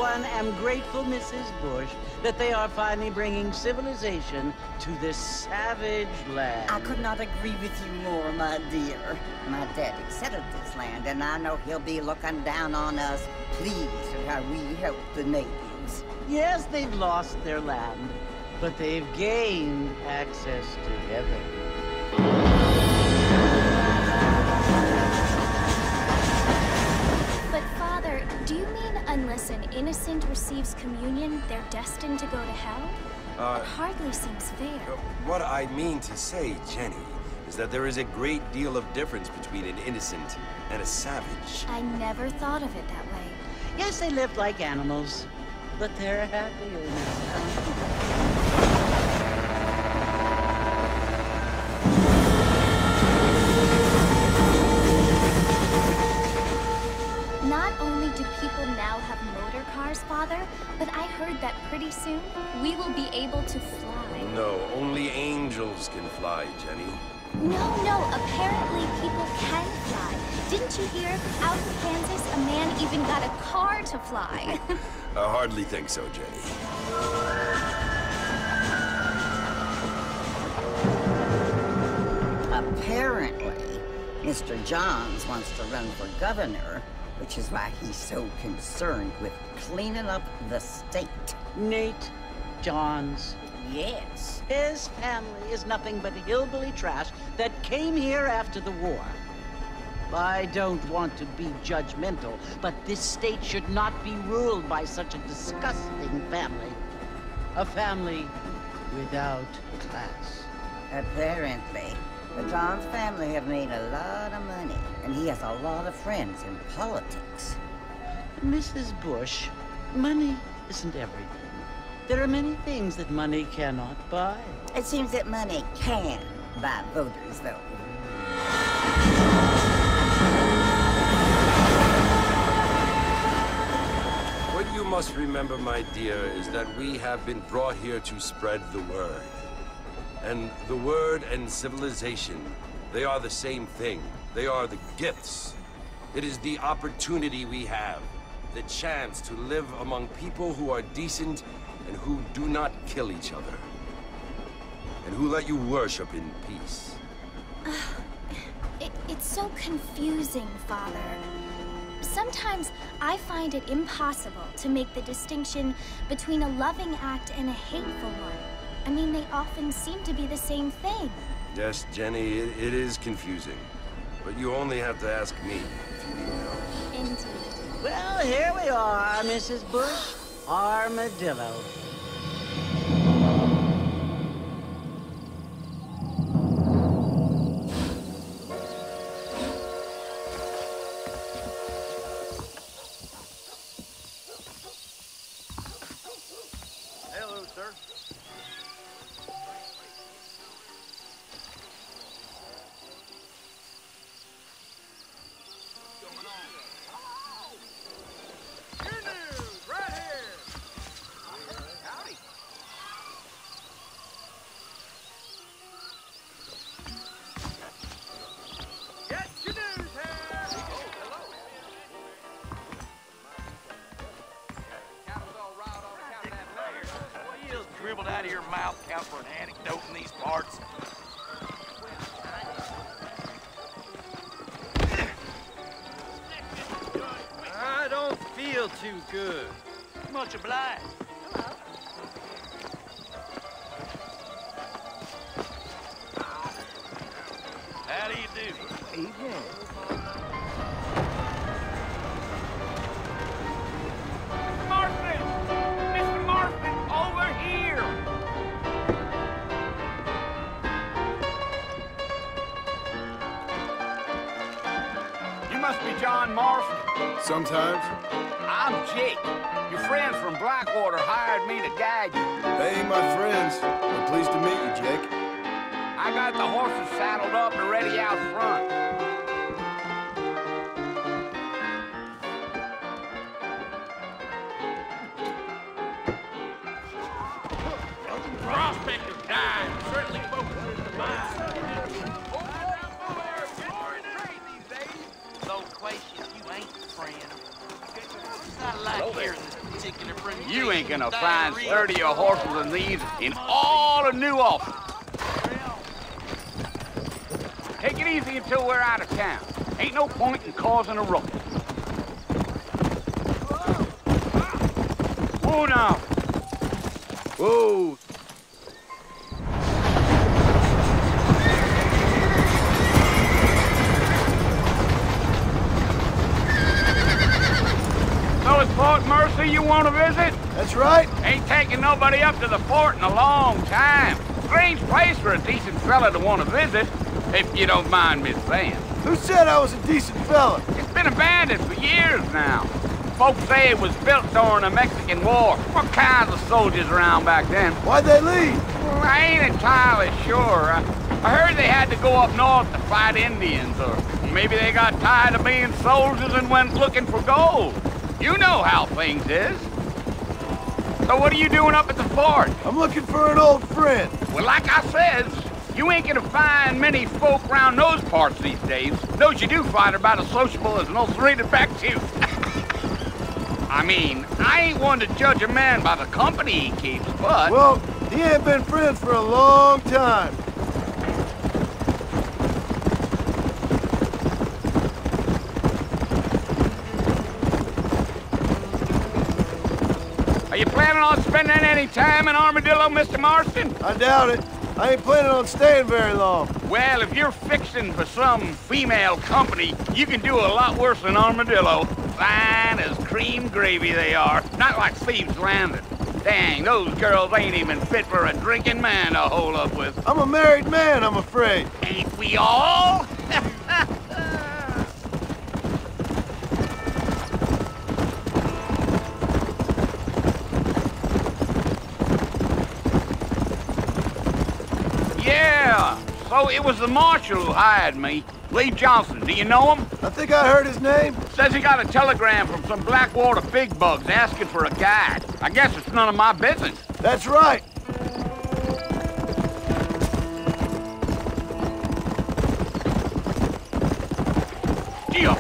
one, am grateful, Mrs. Bush, that they are finally bringing civilization to this savage land. I could not agree with you more, my dear. My daddy settled this land, and I know he'll be looking down on us, pleased at how we help the natives. Yes, they've lost their land, but they've gained access to heaven. But Father, do you mean unless an innocent receives communion, they're destined to go to hell? It hardly seems fair. What I mean to say, Jenny, is that there is a great deal of difference between an innocent and a savage. I never thought of it that way. Yes, they lived like animals, but they're happier now. Not only do people now have motor cars, Father, but I heard that pretty soon we will be able to fly. No, only angels can fly, Jenny. No, apparently people can fly. Didn't you hear? Out in Kansas, a man even got a car to fly. I hardly think so, Jenny. Apparently, Mr. Johns wants to run for governor, which is why he's so concerned with cleaning up the state. Nate Johns. Yes. His family is nothing but hillbilly trash that came here after the war. I don't want to be judgmental, but this state should not be ruled by such a disgusting family. A family without class. Apparently. The Johns family have made a lot of money, and he has a lot of friends in politics. Mrs. Bush, money isn't everything. There are many things that money cannot buy. It seems that money can buy voters, though. What you must remember, my dear, is that we have been brought here to spread the word. And the word and civilization, they are the same thing. They are the gifts. It is the opportunity we have, the chance to live among people who are decent and who do not kill each other, and who let you worship in peace. It's so confusing, Father. Sometimes I find it impossible to make the distinction between a loving act and a hateful one. I mean, they often seem to be the same thing. Yes, Jenny, it is confusing. But you only have to ask me if you need to know. Indeed. Well, here we are, Mrs. Bush. Armadillo. Hello, sir. Your news, right here. Howdy. Get your news here. Oh, hello. Cattle's all riled on account of that mayor. What you just dribbled out of your mouth count for an anecdote in these parts? I don't feel too good. Much obliged. How do you do? Marston! Mr. Marston, over here! You must be John Marston. Sometimes. I'm Jake. Your friends from Blackwater hired me to guide you. They ain't my friends. I'm pleased to meet you, Jake. I got the horses saddled up and ready out front. Prospect of time certainly focuses the mind. Though Quacious, you ain't the friend. It's not like here in this particular You ain't gonna find sturdier horses than these in all of New Ulster. Take it easy until we're out of town. Ain't no point in causing a ruckus. Whoa now. Whoa. So it's Fort Mercy you want to visit? That's right. Ain't taking nobody up to the fort in a long time. Strange place for a decent fella to want to visit, if you don't mind me saying. Who said I was a decent fella? It's been abandoned for years now. Folks say it was built during the Mexican War. What kinds of soldiers around back then? Why'd they leave? Well, I ain't entirely sure. I heard they had to go up north to fight Indians, or maybe they got tired of being soldiers and went looking for gold. You know how things is. So what are you doing up at the fort? I'm looking for an old friend. Well, like I said, you ain't gonna find many folk around those parts these days. Those you do find are about as sociable as an ulcerated back tooth. I mean, I ain't one to judge a man by the company he keeps, but... Well, he ain't been friends for a long time. Are you planning on spending any time in Armadillo, Mr. Marston? I doubt it. I ain't planning on staying very long. Well, if you're fixing for some female company, you can do a lot worse than Armadillo. Fine as cream gravy they are. Not like Thieves Landing. Dang, those girls ain't even fit for a drinking man to hole up with. I'm a married man, I'm afraid. Ain't we all? Yeah, so it was the marshal who hired me. Lee Johnson, do you know him? I think I heard his name. Says he got a telegram from some Blackwater big bugs asking for a guide. I guess it's none of my business. That's right. Gio.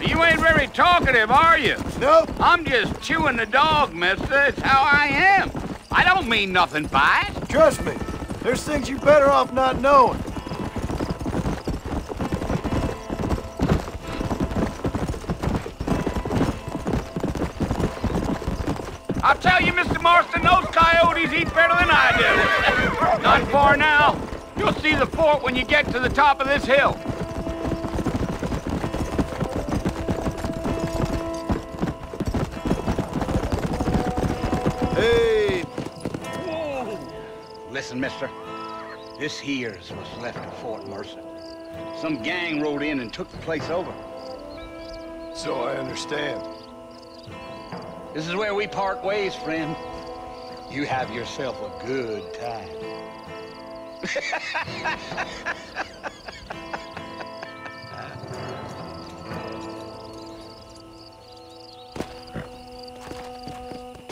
You ain't very talkative, are you? Nope. I'm just chewing the dog, mister. It's how I am. I don't mean nothing by it. Trust me. There's things you're better off not knowing. I'll tell you, Mr. Marston, those coyotes eat better than I do. Not far now. You'll see the fort when you get to the top of this hill. Hey. Whoa. Listen, mister. This here's what's left of Fort Mercy. Some gang rode in and took the place over. So I understand. This is where we part ways, friend. You have yourself a good time.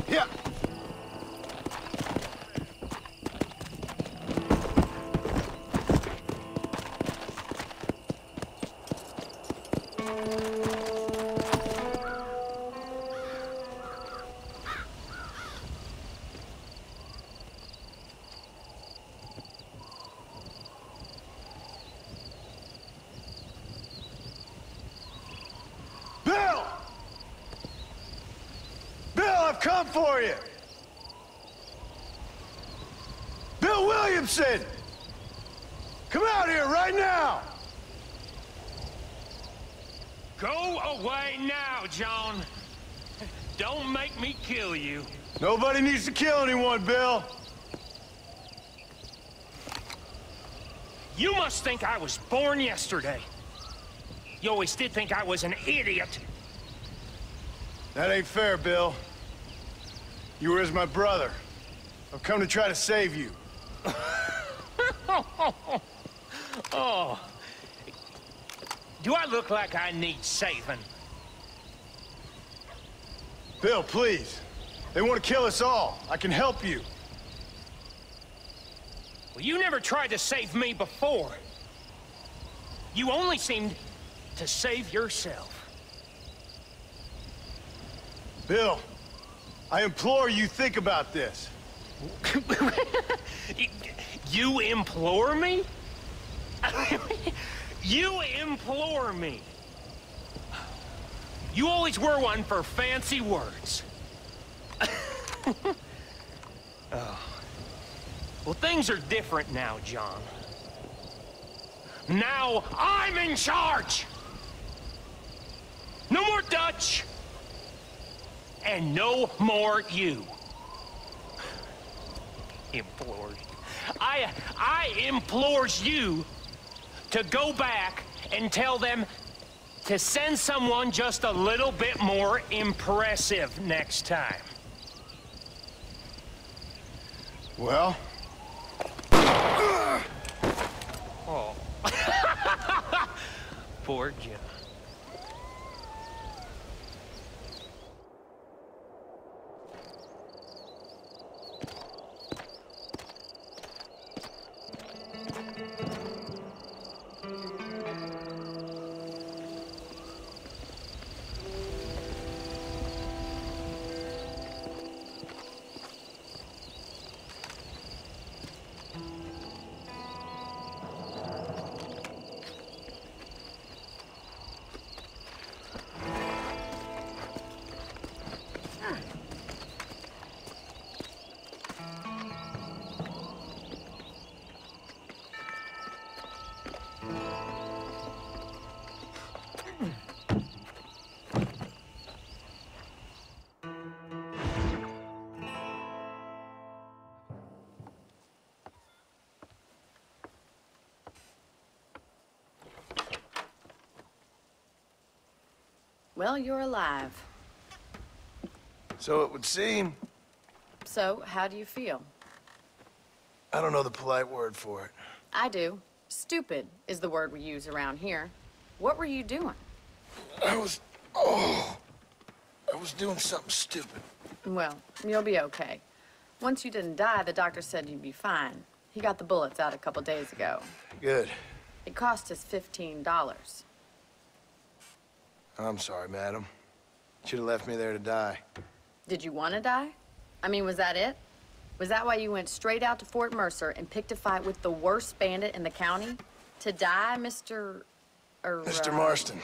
Yeah. I've come for you! Bill Williamson! Come out here right now! Go away now, John. Don't make me kill you. Nobody needs to kill anyone, Bill. You must think I was born yesterday. You always did think I was an idiot. That ain't fair, Bill. You were as my brother. I've come to try to save you. Oh. Do I look like I need saving? Bill, please. They want to kill us all. I can help you. Well, you never tried to save me before. You only seemed to save yourself. Bill, I implore you think about this. You implore me? You implore me? You always were one for fancy words. Oh. Well, things are different now, John. Now I'm in charge! No more Dutch! And no more you. Implores. I implores you to go back and tell them to send someone just a little bit more impressive next time. Well? Oh. Poor John. Well, you're alive. So it would seem. So, how do you feel? I don't know the polite word for it. I do. Stupid is the word we use around here. What were you doing? I was doing something stupid. Well, you'll be okay. Once you didn't die, the doctor said you'd be fine. He got the bullets out a couple days ago. Good. It cost us $15. I'm sorry, madam. Should have left me there to die. Did you want to die? I mean, was that it? Was that why you went straight out to Fort Mercer and picked a fight with the worst bandit in the county? To die, Mr. Mr. Marston.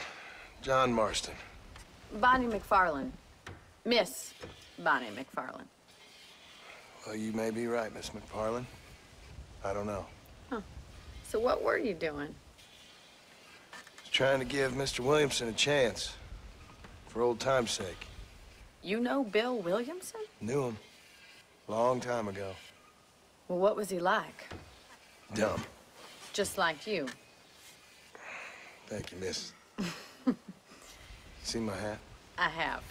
John Marston. Bonnie McFarland. Miss Bonnie McFarland. Well, you may be right, Miss McFarland. I don't know. Huh. So what were you doing? Trying to give Mr. Williamson a chance. For old time's sake. You know Bill Williamson? Knew him. Long time ago. Well, what was he like? Dumb. Just like you. Thank you, miss. See my hat? I have.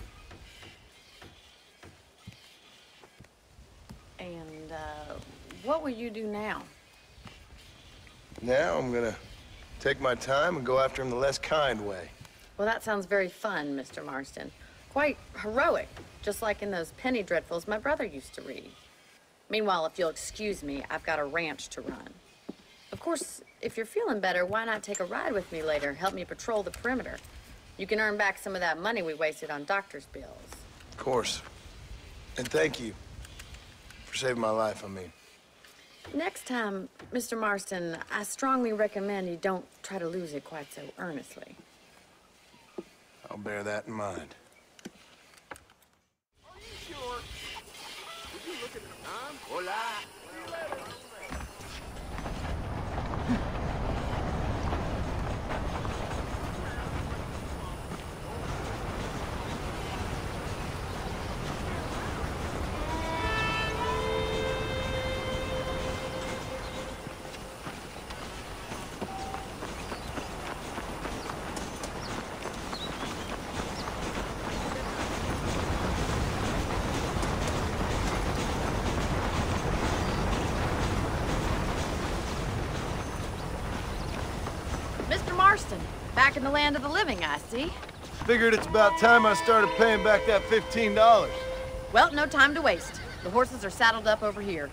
And, what will you do now? Now I'm gonna take my time and go after him the less kind way. Well, that sounds very fun, Mr. Marston. Quite heroic, just like in those penny dreadfuls my brother used to read. Meanwhile, if you'll excuse me, I've got a ranch to run. Of course, if you're feeling better, why not take a ride with me later? Help me patrol the perimeter. You can earn back some of that money we wasted on doctor's bills. Of course. And thank you for saving my life, I mean. Next time, Mr. Marston, I strongly recommend you don't try to lose it quite so earnestly. I'll bear that in mind. Are you sure? Did you look at the time? Hola. Mr. Marston, back in the land of the living, I see. Figured it's about time I started paying back that $15. Well, no time to waste. The horses are saddled up over here.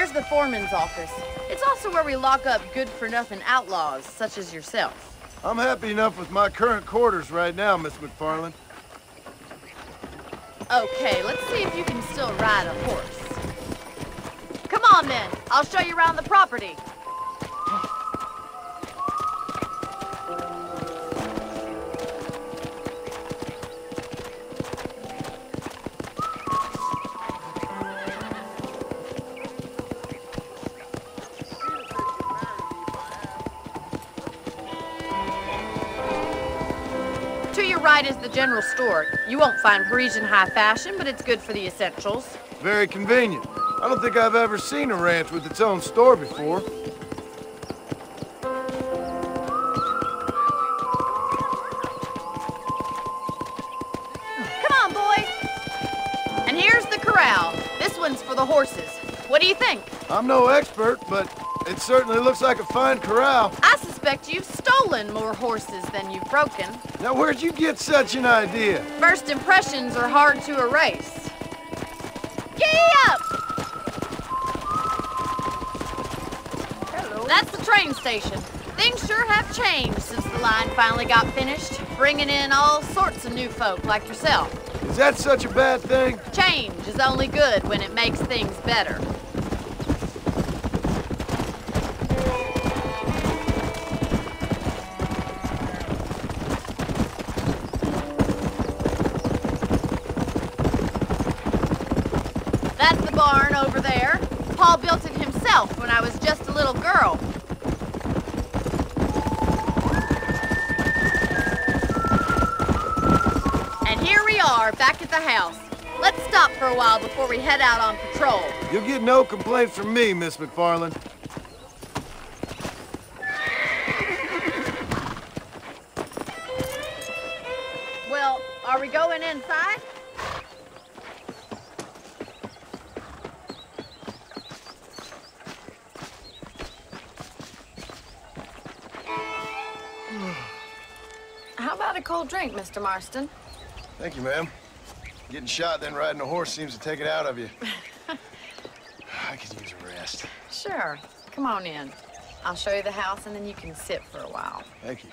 Here's the foreman's office. It's also where we lock up good-for-nothing outlaws, such as yourself. I'm happy enough with my current quarters right now, Miss McFarland. Okay, let's see if you can still ride a horse. Come on, then. I'll show you around the property. To your right is the general store. You won't find Parisian high fashion, but it's good for the essentials. Very convenient. I don't think I've ever seen a ranch with its own store before. Come on, boys. And here's the corral. This one's for the horses. What do you think? I'm no expert, but it certainly looks like a fine corral. I suspect you've stolen more horses than you've broken. Now, where'd you get such an idea? First impressions are hard to erase. Giddy up! Hello. That's the train station. Things sure have changed since the line finally got finished, bringing in all sorts of new folk like yourself. Is that such a bad thing? Change is only good when it makes things better. That's the barn over there. Paul built it himself when I was just a little girl. And here we are, back at the house. Let's stop for a while before we head out on patrol. You'll get no complaints from me, Miss McFarland. Well, are we going inside? How about a cold drink, Mr. Marston? Thank you, ma'am. Getting shot, then riding a horse seems to take it out of you. I could use a rest. Sure. Come on in. I'll show you the house, and then you can sit for a while. Thank you.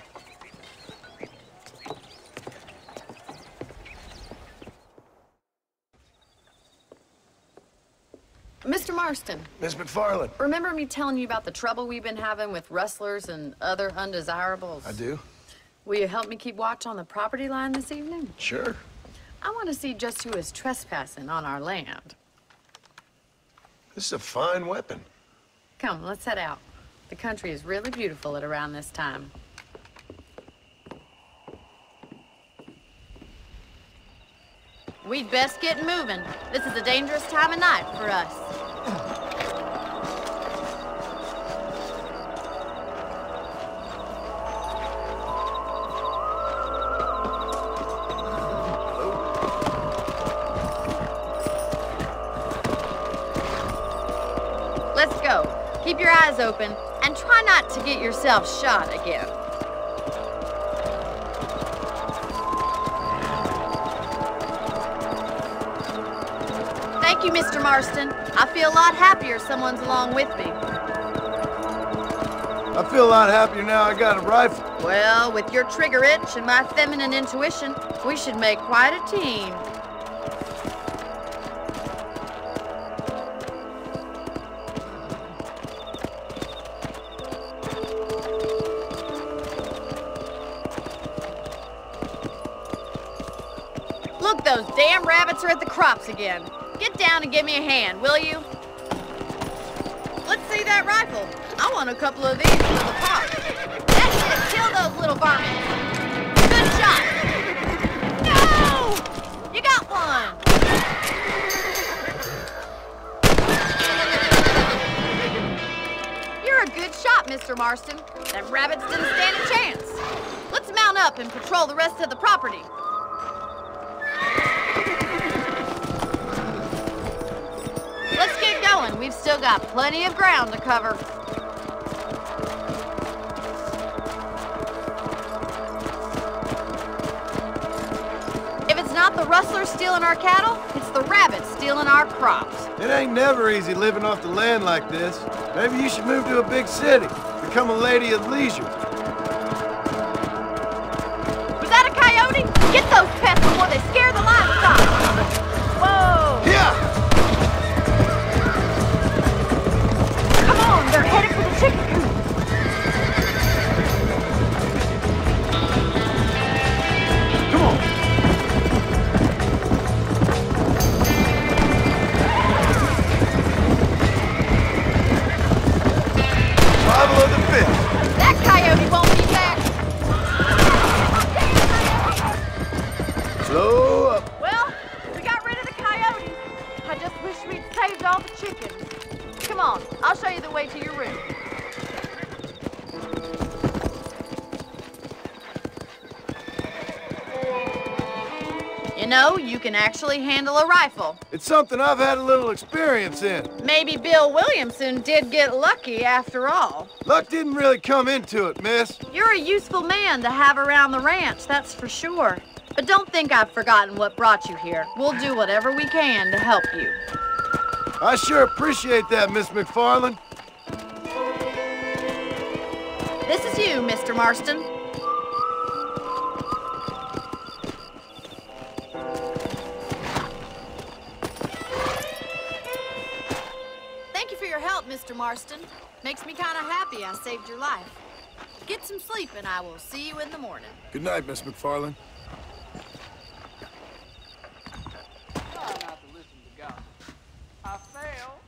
Mr. Marston, Miss McFarland. remember me telling you about the trouble we've been having with rustlers and other undesirables? I do? Will you help me keep watch on the property line this evening? Sure. I want to see just who is trespassing on our land. This is a fine weapon. Come, let's head out. The country is really beautiful at around this time. We'd best get moving. This is a dangerous time of night for us. Let's go. Keep your eyes open and try not to get yourself shot again. Thank you, Mr. Marston. I feel a lot happier someone's along with me. I feel a lot happier now I got a rifle. Well, with your trigger itch and my feminine intuition, we should make quite a team. Look, those damn rabbits are at the crops again. Get down and give me a hand, will you? Let's see that rifle. I want a couple of these for the park. That's it. Kill those little varmints. Good shot. No! You got one. You're a good shot, Mr. Marston. Them rabbits didn't stand a chance. Let's mount up and patrol the rest of the property. Let's get going. We've still got plenty of ground to cover. If it's not the rustlers stealing our cattle, it's the rabbits stealing our crops. It ain't never easy living off the land like this. Maybe you should move to a big city. Become a lady of leisure. Was that a coyote? Get those pests before they scare the livestock. Whoa! Yeah! Come on, they're headed for the chicken coop. Come on! Survival of the fittest. That coyote won't be back. Slow up. Well, we got rid of the coyotes. I just wish we'd saved all the chickens. Come on, I'll show you the way to your room. You know, you can actually handle a rifle. It's something I've had a little experience in. Maybe Bill Williamson did get lucky after all. Luck didn't really come into it, miss. You're a useful man to have around the ranch, that's for sure. But don't think I've forgotten what brought you here. We'll do whatever we can to help you. I sure appreciate that, Miss McFarland. This is you, Mr. Marston. Thank you for your help, Mr. Marston. Makes me kind of happy I saved your life. Get some sleep and I will see you in the morning. Good night, Miss McFarland. Try not to listen to God. I fail.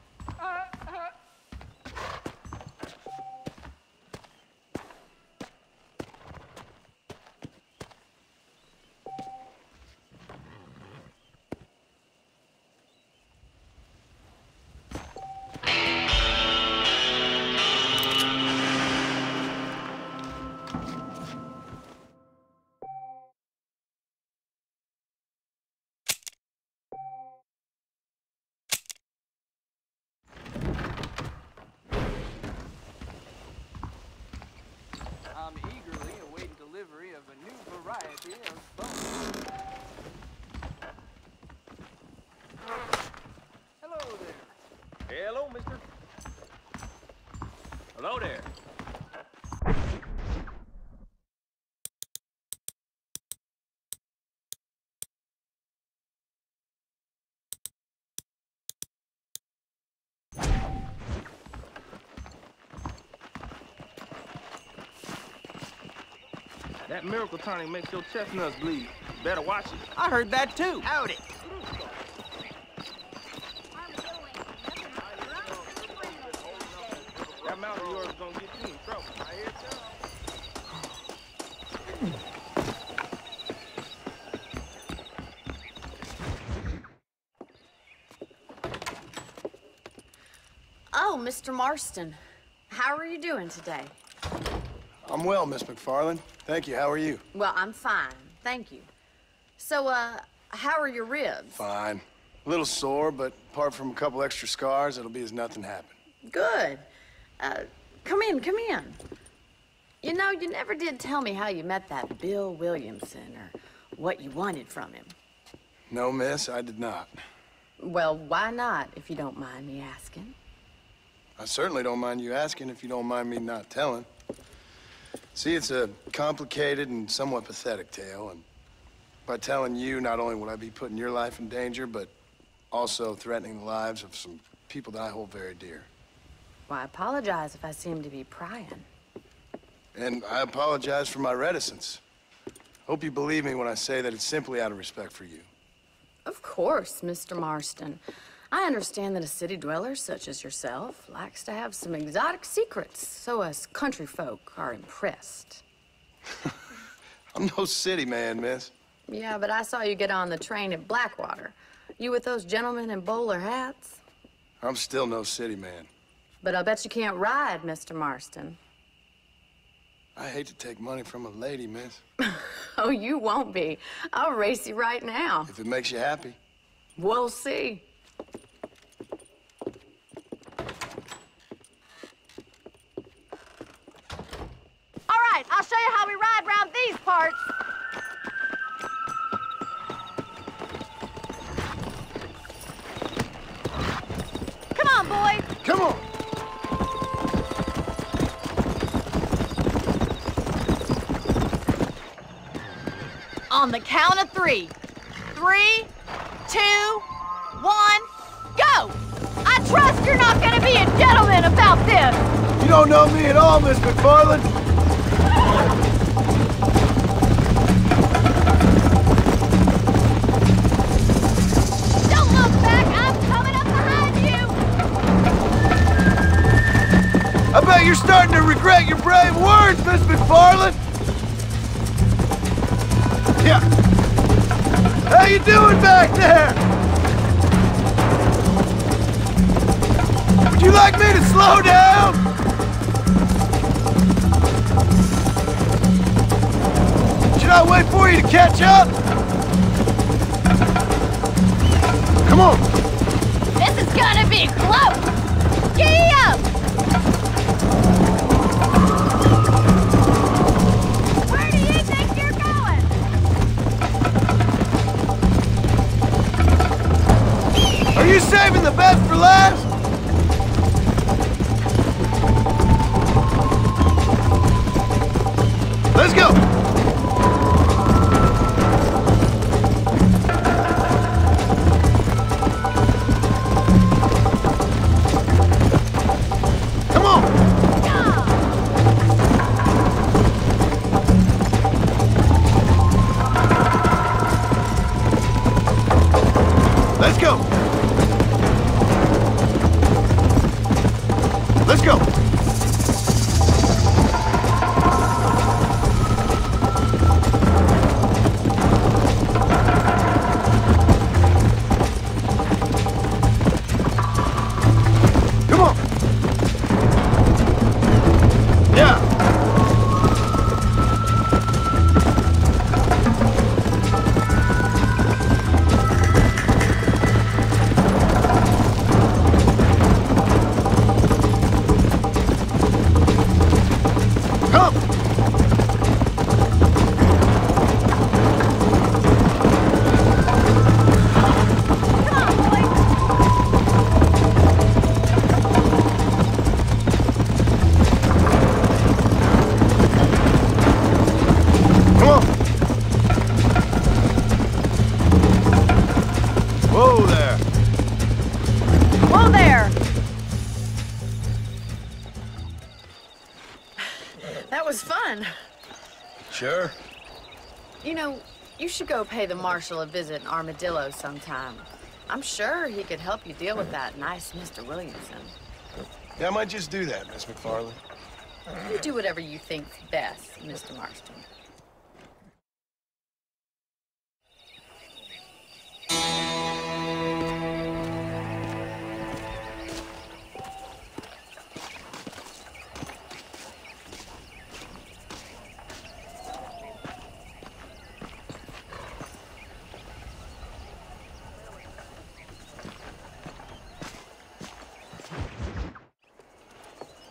I'm eagerly awaiting delivery of a new variety of bones. Hello there. Hello, mister. Hello there. That miracle tonic makes your chestnuts bleed. Better watch it. I heard that too. Howdy. That mouth of yours is gonna get you in trouble. I hear tell. Oh, Mr. Marston. How are you doing today? I'm well, Miss McFarland. Thank you. How are you? Well, I'm fine. Thank you. So, how are your ribs? Fine. A little sore, but apart from a couple extra scars, it'll be as nothing happened. Good. Come in, come in. You know, you never did tell me how you met that Bill Williamson or what you wanted from him. No, miss, I did not. Well, why not, if you don't mind me asking? I certainly don't mind you asking if you don't mind me not telling. See, it's a complicated and somewhat pathetic tale, and by telling you, not only would I be putting your life in danger, but also threatening the lives of some people that I hold very dear. Well, I apologize if I seem to be prying. And I apologize for my reticence. Hope you believe me when I say that it's simply out of respect for you. Of course, Mr. Marston. I understand that a city dweller such as yourself likes to have some exotic secrets, so us country folk are impressed. I'm no city man, miss. Yeah, but I saw you get on the train at Blackwater. You with those gentlemen in bowler hats? I'm still no city man. But I'll bet you can't ride, Mr. Marston. I hate to take money from a lady, miss. Oh, you won't be. I'll race you right now. If it makes you happy. We'll see. All right, I'll show you how we ride around these parts. On the count of 3. 3, 2, 1, go! I trust you're not gonna be a gentleman about this! You don't know me at all, Miss McFarland. Don't look back! I'm coming up behind you! I bet you're starting to regret your brave words, Miss McFarland. Yeah. How you doing back there? Would you like me to slow down? Should I wait for you to catch up? Come on. This is gonna be close! Giddy up! Where do you think you're going? Are you saving the best for last? Let's go! Come on! Let's go! Let's go! Come on! Yeah! Come! Come on! Whoa there! Whoa there! That was fun. Sure. You know, you should go pay the Marshal a visit in Armadillo sometime. I'm sure he could help you deal with that nice Mr. Williamson. Yeah, I might just do that, Miss McFarland. You do whatever you think's best, Mr. Marston.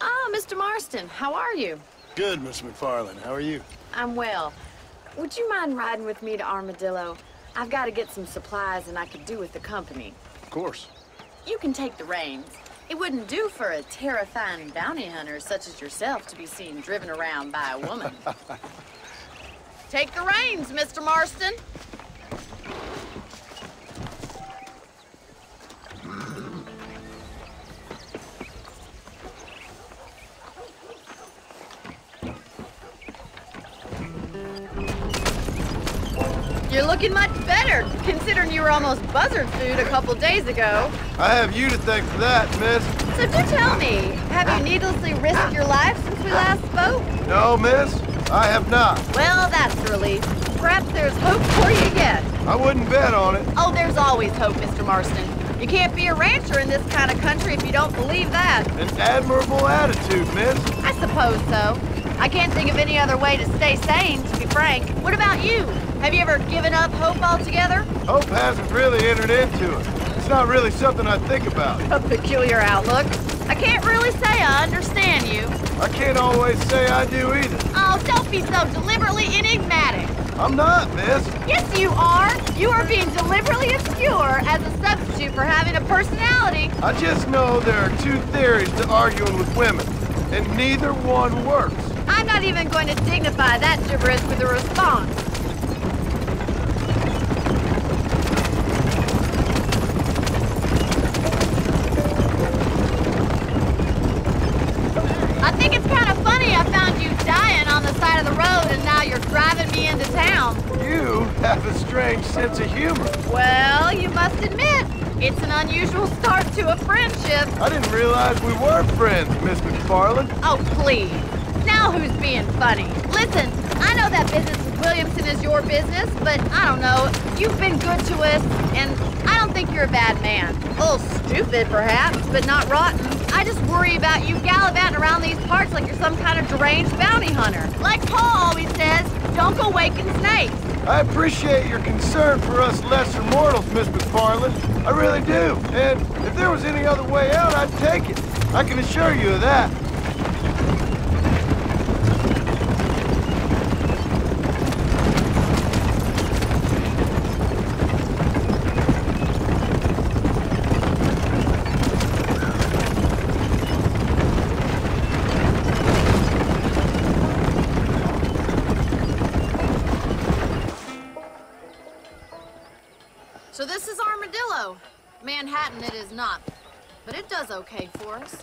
Ah, Mr. Marston, how are you? Good, Miss McFarland. How are you? I'm well. Would you mind riding with me to Armadillo? I've got to get some supplies and I could do with the company. Of course. You can take the reins. It wouldn't do for a terrifying bounty hunter such as yourself to be seen driven around by a woman. Take the reins, Mr. Marston. You're looking much better, considering you were almost buzzard food a couple days ago. I have you to thank for that, miss. So do tell me, have you needlessly risked your life since we last spoke? No, miss, I have not. Well, that's a relief. Perhaps there's hope for you yet. I wouldn't bet on it. Oh, there's always hope, Mr. Marston. You can't be a rancher in this kind of country if you don't believe that. An admirable attitude, miss. I suppose so. I can't think of any other way to stay sane, to be frank. What about you? Have you ever given up hope altogether? Hope hasn't really entered into it. It's not really something I think about. A peculiar outlook. I can't really say I understand you. I can't always say I do either. Oh, don't be so deliberately enigmatic. I'm not, miss. Yes, you are. You are being deliberately obscure as a substitute for having a personality. I just know there are two theories to arguing with women, and neither one works. I'm not even going to dignify that gibberish with a response. me into town. You have a strange sense of humor. Well, you must admit, it's an unusual start to a friendship. I didn't realize we were friends, Miss McFarland. Oh, please. Now who's being funny? Listen, I know that business with Williamson is your business, but I don't know. You've been good to us, and I don't think you're a bad man. A little stupid, perhaps, but not rotten. I just worry about you gallivanting around these parts like you're some kind of deranged bounty hunter. Like Paul always says, don't go waking snakes. I appreciate your concern for us lesser mortals, Miss McFarland. I really do. And if there was any other way out, I'd take it. I can assure you of that. So this is Armadillo. Manhattan it is not, but it does okay for us.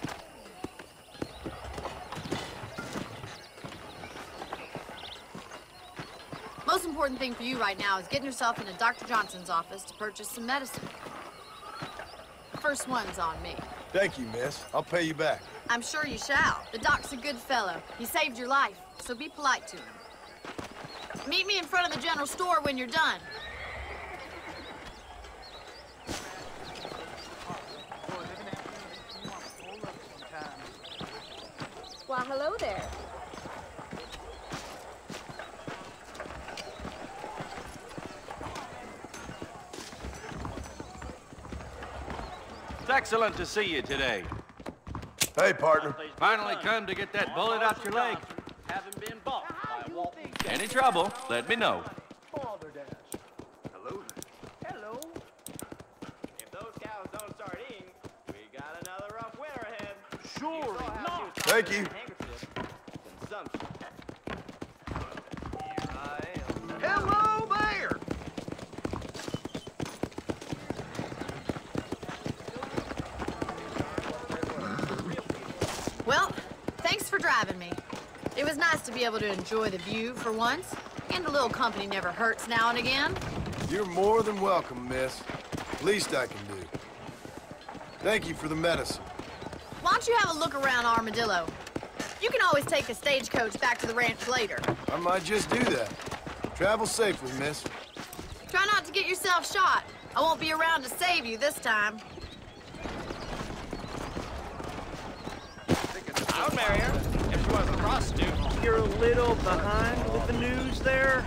Most important thing for you right now is getting yourself into Dr. Johnson's office to purchase some medicine. The first one's on me. Thank you, miss. I'll pay you back. I'm sure you shall. The doc's a good fellow. He saved your life, so be polite to him. Meet me in front of the general store when you're done. Why, hello there. It's excellent to see you today. Hey, partner. Finally come to get that bullet out your leg. Haven't been bought by Walton. Any trouble, let me know. Hello. Hello. If those cows don't start eating, we got another rough winter ahead. Sure not. Thank you. Consumption. Here I am. Hello there. Well, thanks for driving me. It was nice to be able to enjoy the view for once, and a little company never hurts now and again. You're more than welcome, miss. Least I can do. Thank you for the medicine. Why don't you have a look around Armadillo? You can always take a stagecoach back to the ranch later. I might just do that. Travel safely, miss. Try not to get yourself shot. I won't be around to save you this time. I would marry her if she wasn't a prostitute. You're a little behind with the news there.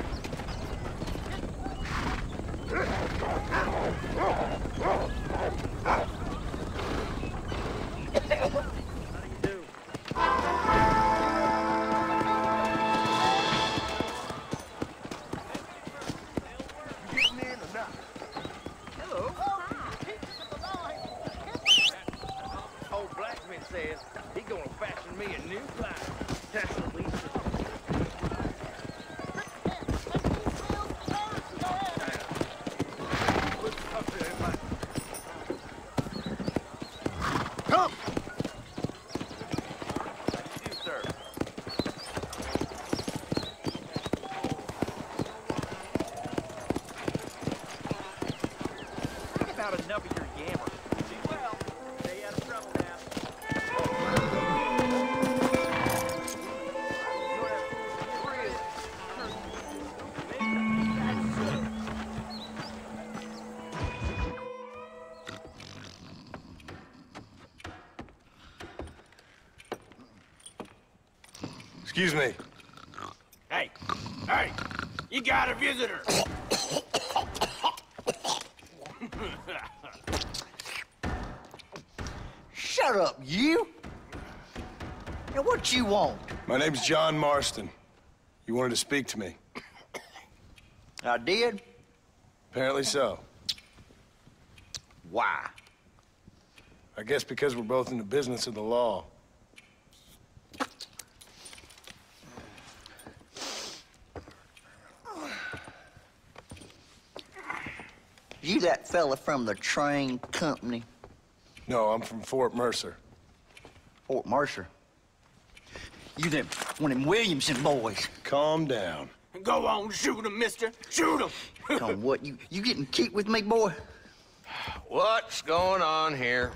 Old blacksmith says he gonna fashion me a new flag. That's the least. Come! You, sir. I've about enough of your yammer. Well, stay out of trouble now. Excuse me. Hey, you got a visitor. Shut up, you! Now, what you want? My name's John Marston. You wanted to speak to me? I did? Apparently so. Why? I guess because we're both in the business of the law. You that fella from the train company? No, I'm from Fort Mercer. Fort Mercer? You them, one of them Williamson boys. Calm down. Go on, shoot him, mister. Shoot him. Come, what, you getting kicked with me, boy? What's going on here?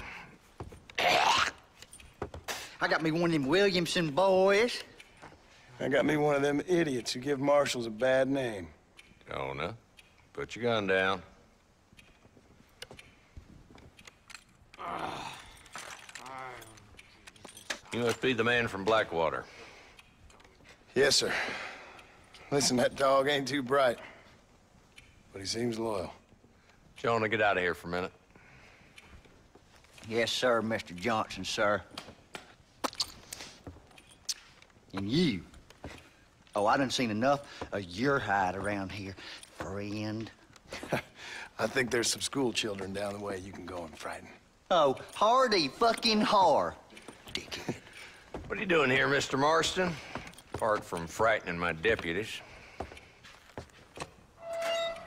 I got me one of them Williamson boys. I got me one of them idiots who give marshals a bad name. Jonah, put your gun down. You must be the man from Blackwater. Yes, sir. Listen, that dog ain't too bright, but he seems loyal. Jonah, get out of here for a minute. Yes, sir, Mr. Johnson, sir. And you. Oh, I done seen enough of your hide around here, friend. I think there's some school children down the way you can go and frighten. Oh, hardy fucking har. Dickhead. What are you doing here, Mr. Marston? Apart from frightening my deputies.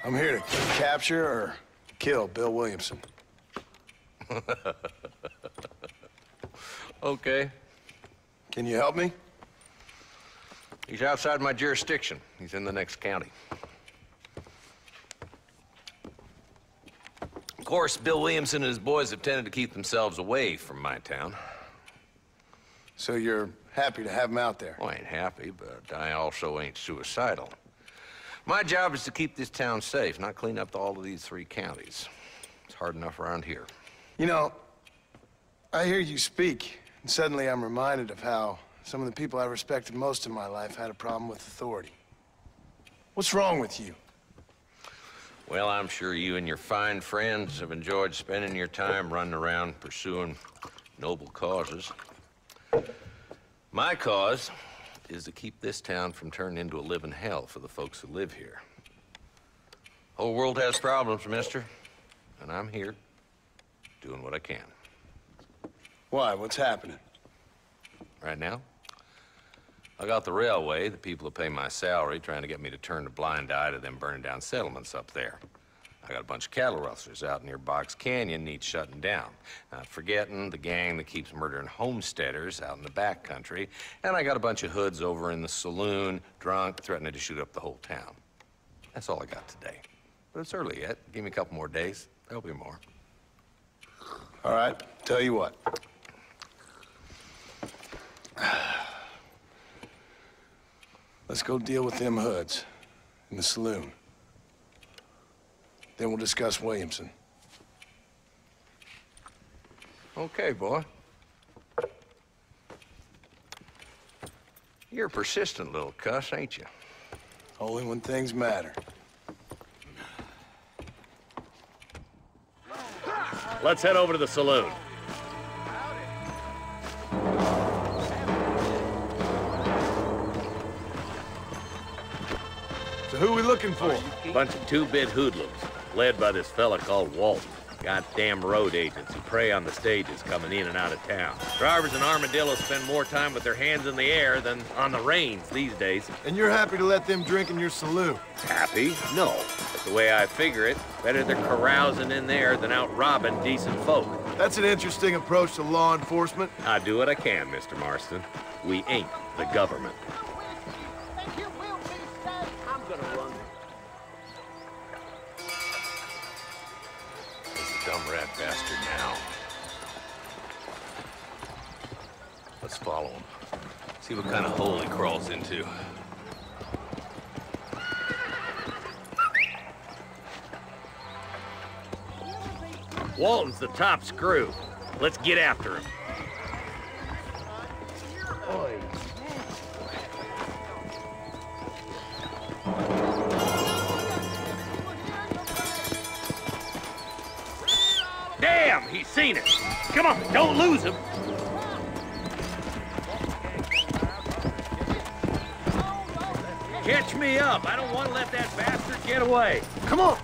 I'm here to capture or kill Bill Williamson. Okay. Can you help me? He's outside my jurisdiction. He's in the next county. Of course, Bill Williamson and his boys have tended to keep themselves away from my town. So you're happy to have him out there? Well, I ain't happy, but I also ain't suicidal. My job is to keep this town safe, not clean up all of these 3 counties. It's hard enough around here. You know, I hear you speak, and suddenly I'm reminded of how some of the people I respected most in my life had a problem with authority. What's wrong with you? Well, I'm sure you and your fine friends have enjoyed spending your time running around pursuing noble causes. My cause is to keep this town from turning into a living hell for the folks who live here. Whole world has problems, mister, and I'm here doing what I can. Why? What's happening? Right now, I got the railway, the people who pay my salary, trying to get me to turn a blind eye to them burning down settlements up there. I got a bunch of cattle rustlers out near Box Canyon needs shutting down. Not forgetting the gang that keeps murdering homesteaders out in the back country. And I got a bunch of hoods over in the saloon, drunk, threatening to shoot up the whole town. That's all I got today. But it's early yet. Give me a couple more days. There'll be more. All right, tell you what. Let's go deal with them hoods in the saloon. Then we'll discuss Williamson. Okay, boy. You're a persistent little cuss, ain't you? Only when things matter. Let's head over to the saloon. So who are we looking for? Bunch of 2-bit hoodlums, led by this fella called Walton. Goddamn road agents who prey on the stages coming in and out of town. Drivers in Armadillo spend more time with their hands in the air than on the reins these days. And you're happy to let them drink in your saloon? Happy? No. But the way I figure it, better they're carousing in there than out robbing decent folk. That's an interesting approach to law enforcement. I do what I can, Mr. Marston. We ain't the government. Dumb rat bastard now. Let's follow him. See what kind of hole he crawls into. Walton's the top screw. Let's get after him. Damn, he's seen it. Come on, don't lose him. Catch me up. I don't want to let that bastard get away. Come on.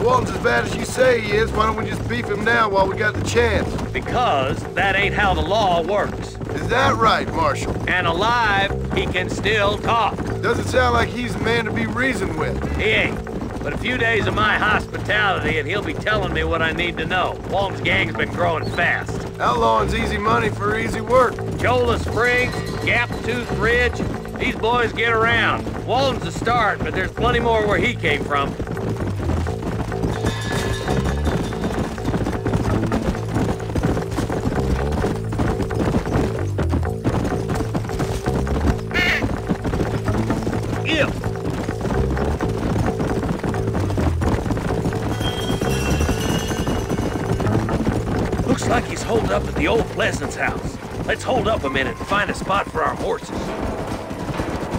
Walton's as bad as you say he is. Why don't we just beef him now while we got the chance? Because that ain't how the law works. Is that right, Marshal? And alive, he can still talk. Doesn't sound like he's the man to be reasoned with. He ain't. But a few days of my hospitality and he'll be telling me what I need to know. Walton's gang's been growing fast. Outlawing's easy money for easy work. Cholla Springs, Gap Tooth Ridge, these boys get around. Walton's the start, but there's plenty more where he came from. Looks like he's holed up at the old Pleasance house. Let's hold up a minute and find a spot for our horses.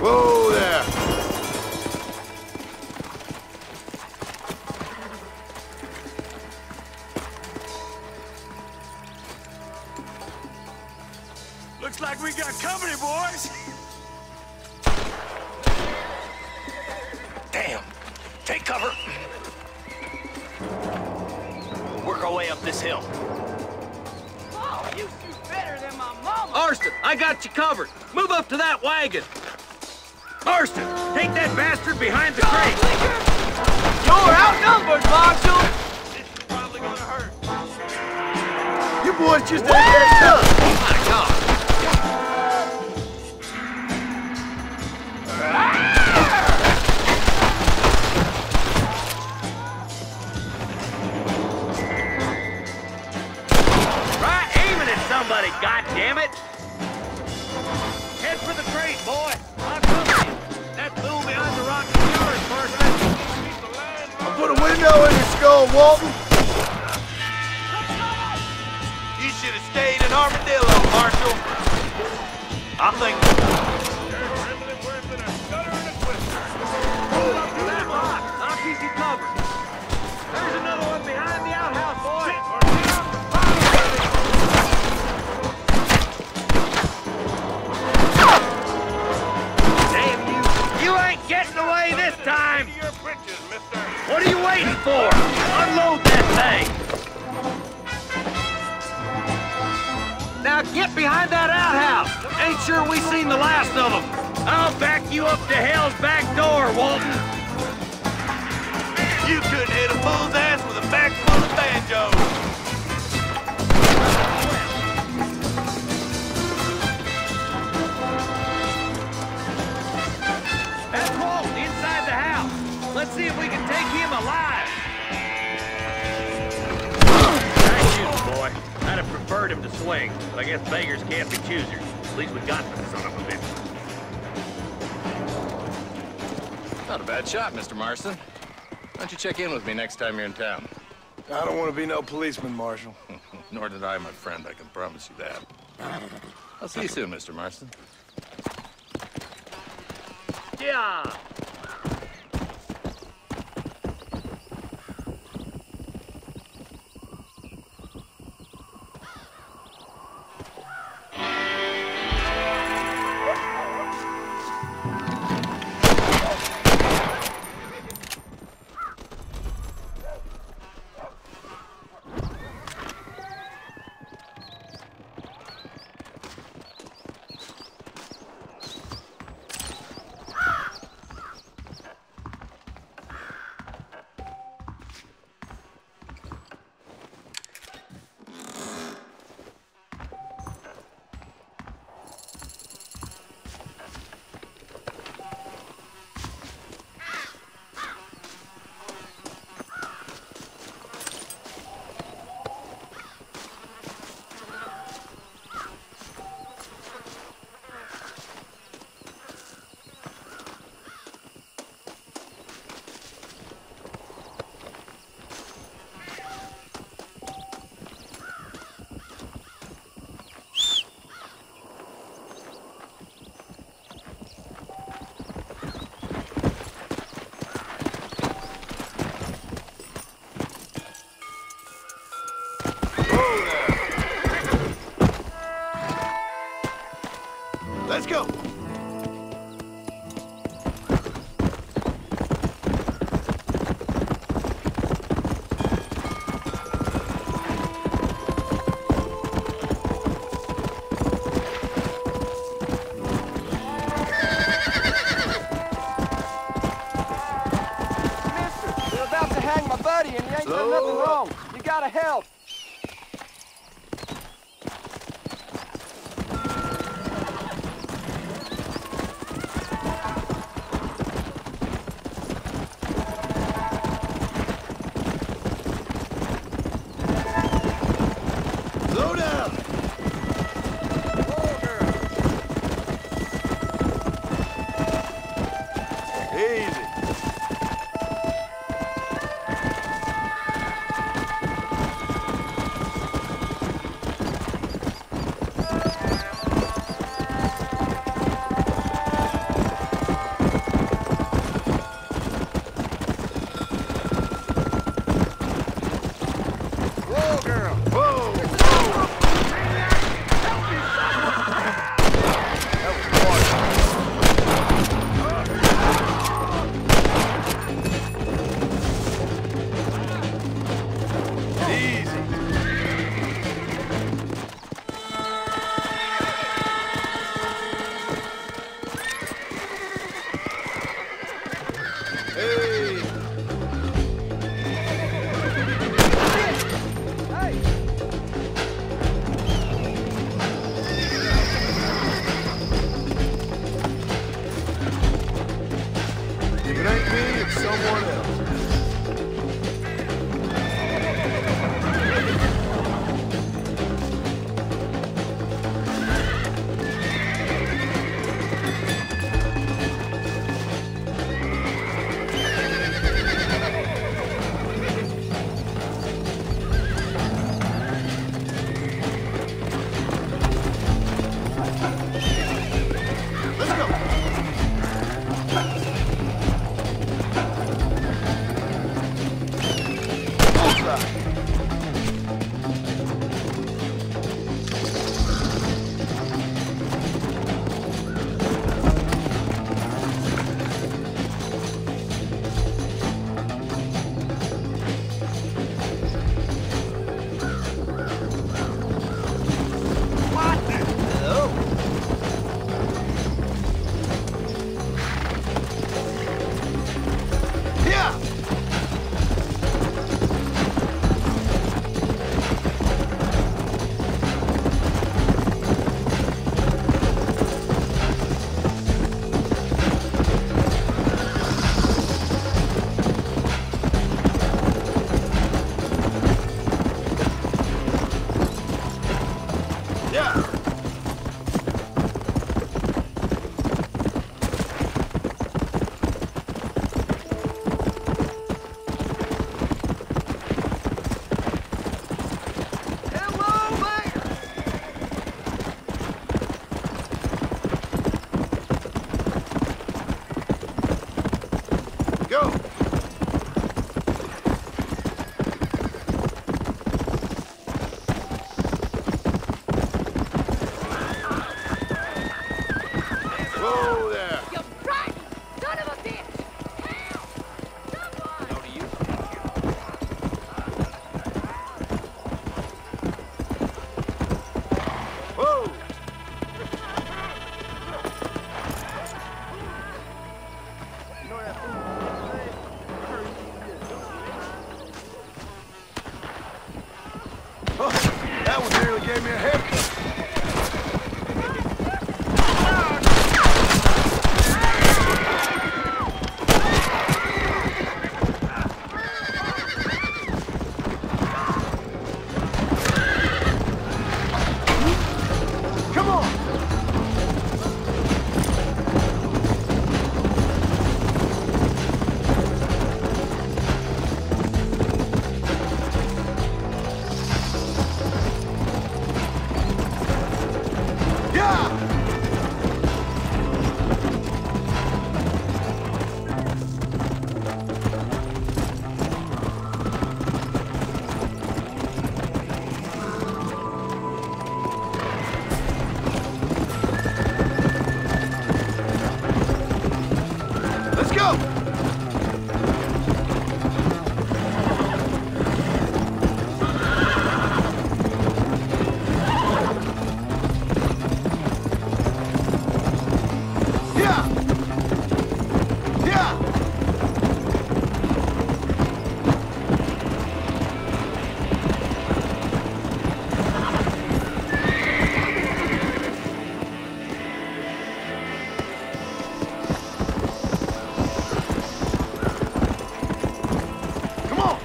Whoa there! Looks like we got company, boys! Damn. Take cover. We'll work our way up this hill. Oh, you shoot better than my mama. Marston, I got you covered. Move up to that wagon. Marston, take that bastard behind the crate. You're outnumbered, Marshal. This is probably gonna hurt. You boys just ain't that tough! My God. Try aiming at somebody, goddammit! Head for the crate, boy. I'll come with you. That fool behind the rock is yours, Marston. I'll put a window in your skull, Walton. You should have stayed in Armadillo, Marshal. I think. Hold up to that rock. I'll keep you covered. There's another one behind the outhouse, boy. Damn you. You ain't getting away this time. What are you waiting for? Unload that thing. Now get behind that outhouse. Ain't sure we seen the last of them. I'll back you up to hell's back door, Walton. You couldn't hit a fool's ass with a bag full of banjos. That's Walton inside the house. Let's see if we can take him alive. Nice shooting, boy. I'd have preferred him to swing, but I guess beggars can't be choosers. At least we got the son of a bitch. Not a bad shot, Mr. Marston. Why don't you check in with me next time you're in town? I don't want to be no policeman, Marshal. Nor did I, my friend. I can promise you that. I'll see you soon, Mr. Marston. Yeah. Let's go. They're about to hang my buddy and you ain't done nothing wrong. You gotta help. Whoa there! You rotten son of a bitch! Help! Someone! No to you. Whoa! Oh, that one nearly gave me a haircut. Come on! Yeah! Let's go! Yeah! Yeah! Come on!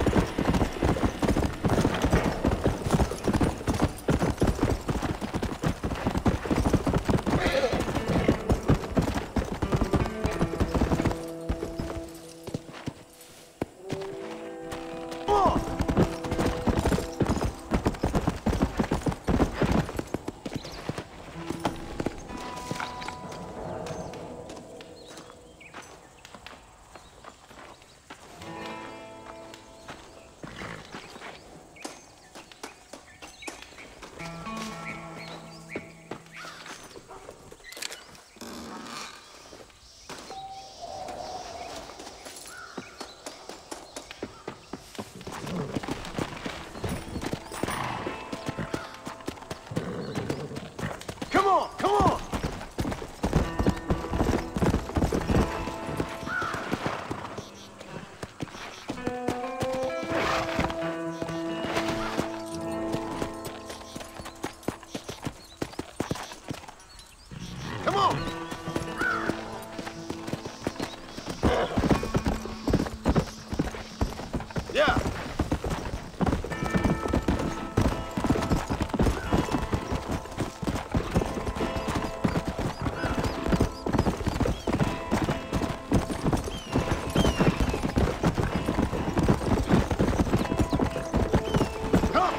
Come on! Come on! Come on! Come on! Yeah! Come!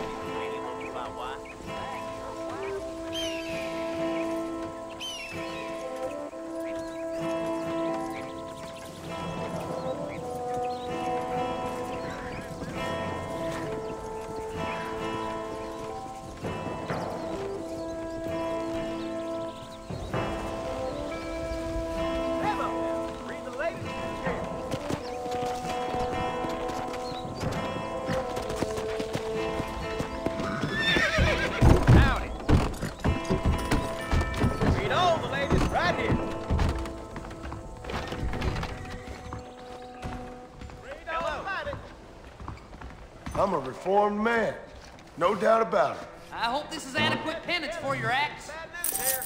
Read the latest. Howdy. Read all the latest right here. Hello. I'm a reformed man. No doubt about it. I hope this is adequate penance for your acts. Bad news here.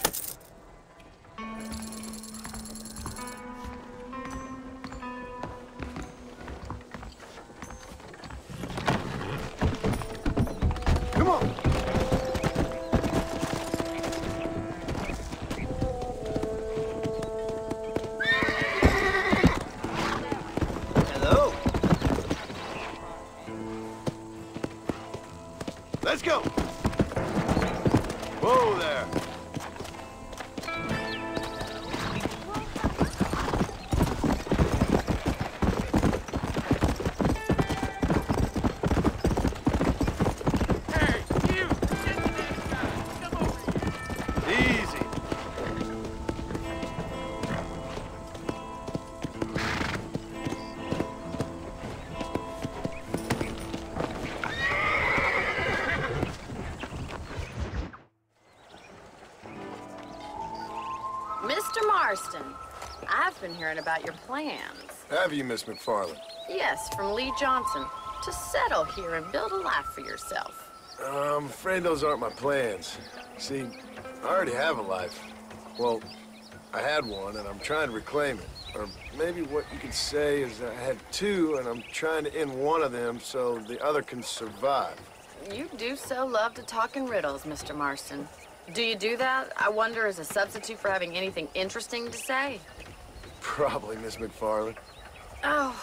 Come on! Hello. Let's go! Whoa there! Mr. Marston, I've been hearing about your plans. Have you, Miss McFarland? Yes, from Lee Johnson, to settle here and build a life for yourself. I'm afraid those aren't my plans. See, I already have a life. Well, I had one, and I'm trying to reclaim it. Or maybe what you could say is I had two, and I'm trying to end one of them so the other can survive. You do so love to talk in riddles, Mr. Marston. Do you do that, I wonder, as a substitute for having anything interesting to say? Probably, Miss McFarland. Oh,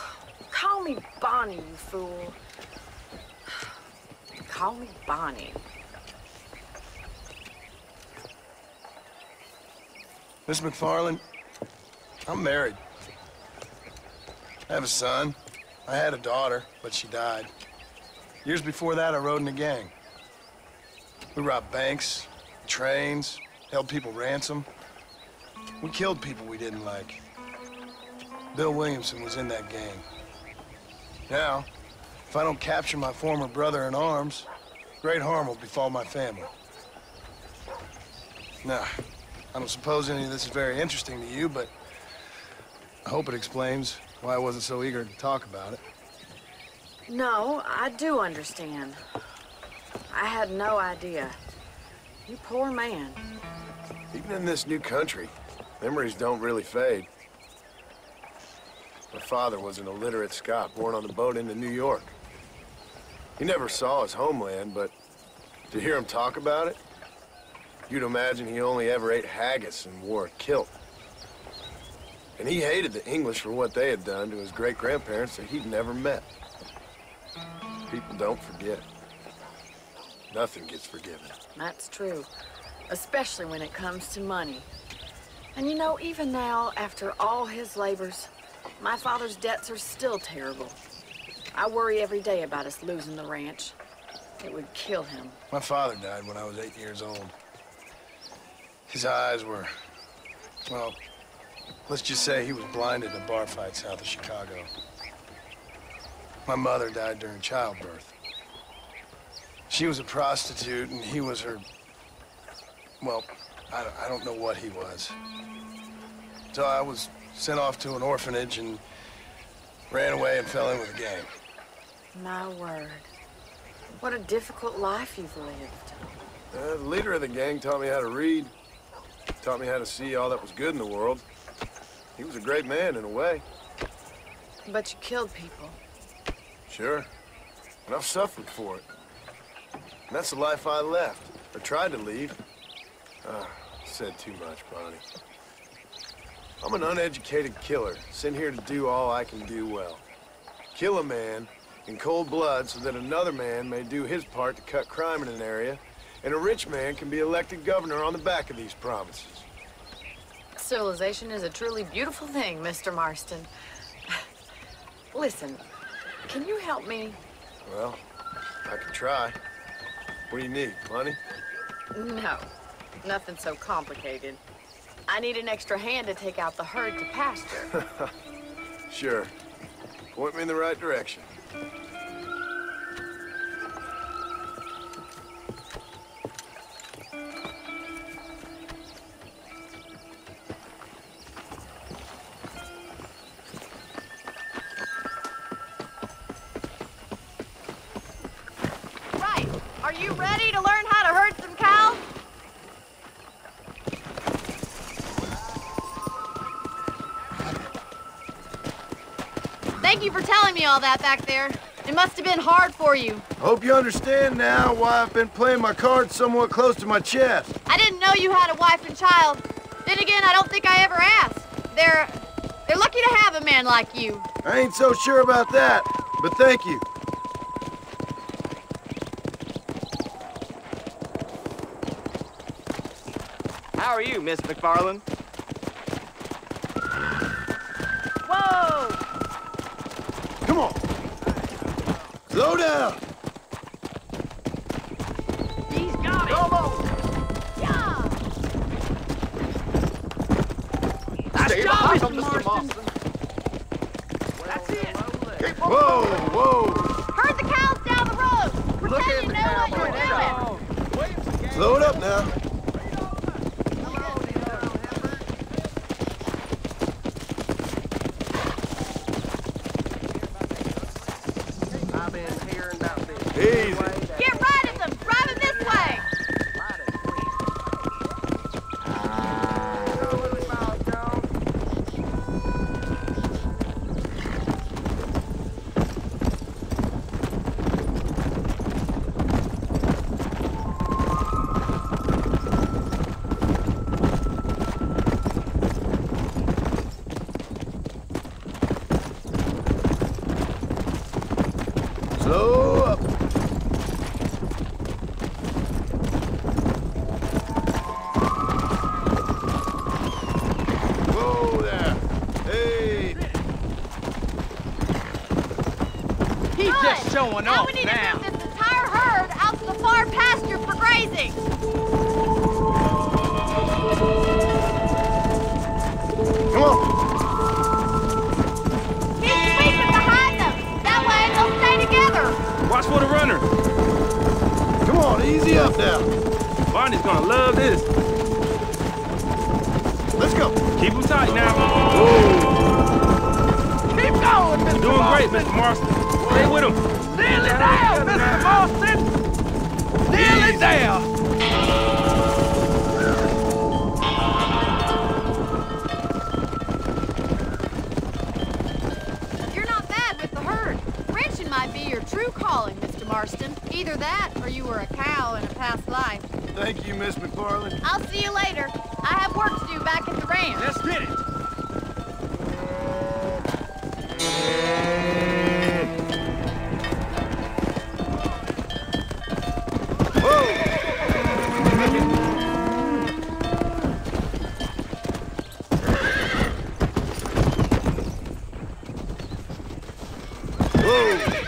call me Bonnie, you fool. Call me Bonnie. Miss McFarland, I'm married. I have a son. I had a daughter, but she died. Years before that, I rode in a gang. We robbed banks, trains, held people ransom. We killed people we didn't like. Bill Williamson was in that gang. Now, if I don't capture my former brother in arms, great harm will befall my family. Now, I don't suppose any of this is very interesting to you, but I hope it explains why I wasn't so eager to talk about it. No, I do understand. I had no idea. You poor man. Even in this new country, memories don't really fade. My father was an illiterate Scot born on the boat into New York. He never saw his homeland, but to hear him talk about it, you'd imagine he only ever ate haggis and wore a kilt. And he hated the English for what they had done to his great-grandparents that he'd never met. People don't forget. Nothing gets forgiven. That's true, especially when it comes to money. And you know, even now, after all his labors, my father's debts are still terrible. I worry every day about us losing the ranch. It would kill him. My father died when I was 8 years old. His eyes were, well, let's just say he was blinded in a bar fight south of Chicago. My mother died during childbirth. She was a prostitute, and he was her, well, I don't know what he was. So I was sent off to an orphanage and ran away and fell in with a gang. My word. What a difficult life you've lived. The leader of the gang taught me how to read, taught me how to see all that was good in the world. He was a great man in a way. But you killed people. Sure. And I've suffered for it. And that's the life I left, or tried to leave. Said too much, Bonnie. I'm an uneducated killer, sent here to do all I can do well. Kill a man in cold blood so that another man may do his part to cut crime in an area, and a rich man can be elected governor on the back of these provinces. Civilization is a truly beautiful thing, Mr. Marston. Listen, can you help me? Well, I can try. What do you need, money? No, nothing so complicated. I need an extra hand to take out the herd to pasture. Sure. Point me in the right direction. Right. Are you ready to learn how to herd some cows? Thank you for telling me all that back there. It must have been hard for you. I hope you understand now why I've been playing my cards somewhat close to my chest. I didn't know you had a wife and child. Then again, I don't think I ever asked. They're lucky to have a man like you. I ain't so sure about that, but thank you. How are you, Miss McFarland? Whoa! Come on. Slow down. He's got it! Yeah! Stay behind him, Mr. Marston. That's it! Whoa, whoa. Herd the cows down the road. Pretend you know what you're doing. Slow it up now. just showing now we need to move this entire herd out to the far pasture for grazing. Come on. Keep sweeping behind them. That way they'll stay together. Watch for the runner. Come on, easy up now. Barney's gonna love this. Let's go. Keep him tight now. Keep going, Mr. You're doing great, Mr. Marston. Stay with him. Nearly there, Mr. Marston. Nearly there. You're not bad with the herd. Ranching might be your true calling, Mr. Marston. Either that, or you were a cow in a past life. Thank you, Miss McFarland. I'll see you later. I have work to do back at the ranch. Let's get it. Whoa!